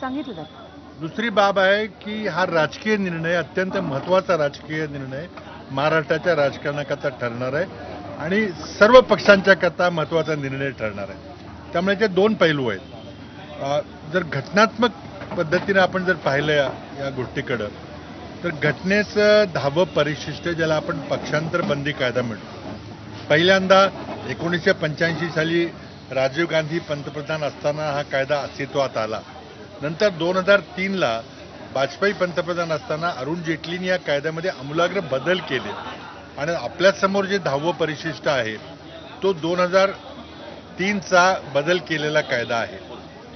सांगितलं जातं. दुसरी बाब आहे की हा राजकीय निर्णय अत्यंत महत्त्वाचा राजकीय निर्णय महाराष्ट्राच्या राजकारणाकरता ठरणार आहे आणि सर्व पक्षांच्या करता महत्त्वाचा निर्णय ठरणार आहे. त्यामुळे ते दोन पैलू आहेत. जर घटनात्मक पद्धतीने आपण जर पाहिलं या गोष्टीकडं तर घटनेचं 10वं परिशिष्ट ज्याला आपण पक्षांतर बंदी कायदा म्हणतो, पहिल्यांदा 1985 साली राजीव गांधी पंतप्रधान असताना हा कायदा अस्तित्वात आला. नंतर 2003ला वाजपेयी पंतप्रधान असताना अरुण जेटलींनी या कायद्यामध्ये आमूलाग्र बदल केले आणि आपल्यासमोर जे 10वं परिशिष्ट आहे तो 2003चा बदल केलेला कायदा आहे.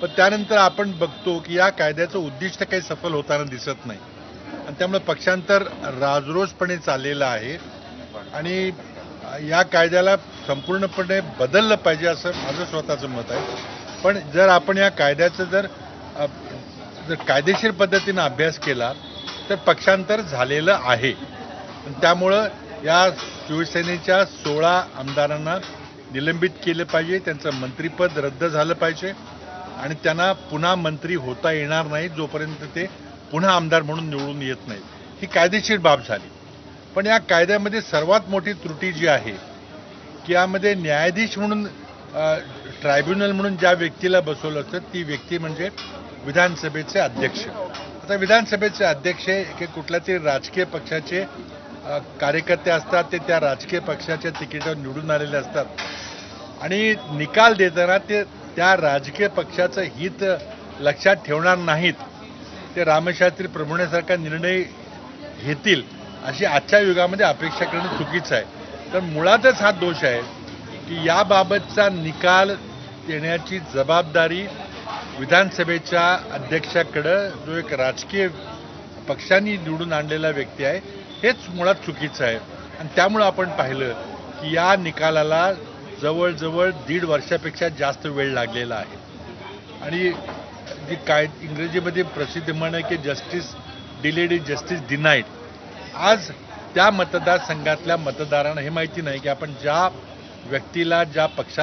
पण त्यानंतर आपण बघतो की या कायद्याचं उद्दिष्ट काही सफल होताना दिसत नाही आणि त्यामुळे पक्षांतर राजरोसपणे चाललेलं आहे आणि या कायद्याला संपूर्णपणे बदललं पाहिजे असं माझं स्वतःचं मत आहे. पण जर आपण या कायद्याचं जर कायदेशीर पद्धतीनं अभ्यास केला तर पक्षांतर झालेलं आहे. त्यामुळं या शिवसेनेच्या 16 आमदारांना निलंबित केलं पाहिजे, त्यांचं मंत्रिपद रद्द झालं पाहिजे आणि त्यांना पुन्हा मंत्री होता येणार नाही जोपर्यंत ते पुन्हा आमदार म्हणून निवडून येत नाहीत. ही कायदेशीर बाब झाली. पण या कायद्यामध्ये सर्वात मोठी त्रुटी जी आहे की यामध्ये न्यायाधीश म्हणून ट्रायब्युनल म्हणून ज्या व्यक्तीला बसवलं असतं ती व्यक्ती म्हणजे विधानसभेचे अध्यक्ष. आता विधानसभेचे अध्यक्ष हे कुठल्या तरी राजकीय पक्षाचे कार्यकर्ते असतात, ते त्या राजकीय पक्षाच्या तिकीटावर निवडून आलेले असतात आणि निकाल देताना ते त्या राजकीय पक्षाचं हित लक्षात ठेवणार नाहीत. ते रामशास्त्री प्रभुण्यासारखा निर्णय घेतील अशी आजच्या युगामध्ये अपेक्षा करणं चुकीचं आहे. तर मुळातच हा दोष आहे की याबाबतचा निकाल देण्याची जबाबदारी विधानसभेच्या अध्यक्षाकडं जो एक राजकीय पक्षांनी निवडून आणलेला व्यक्ती आहे हेच मुळात चुकीचं आहे. आणि त्यामुळं आपण पाहिलं की या निकालाला जवळजवळ 1.5 वर्षापेक्षा जास्त वेळ लागलेला आहे आणि जी इंग्रजीमध्ये प्रसिद्ध म्हण आहे की justice delayed is justice denied. आज त्या मतदारसंघातल्या मतदारांना हे माहिती नाही की आपण ज्या व्यक्तीला ज्या पक्षाला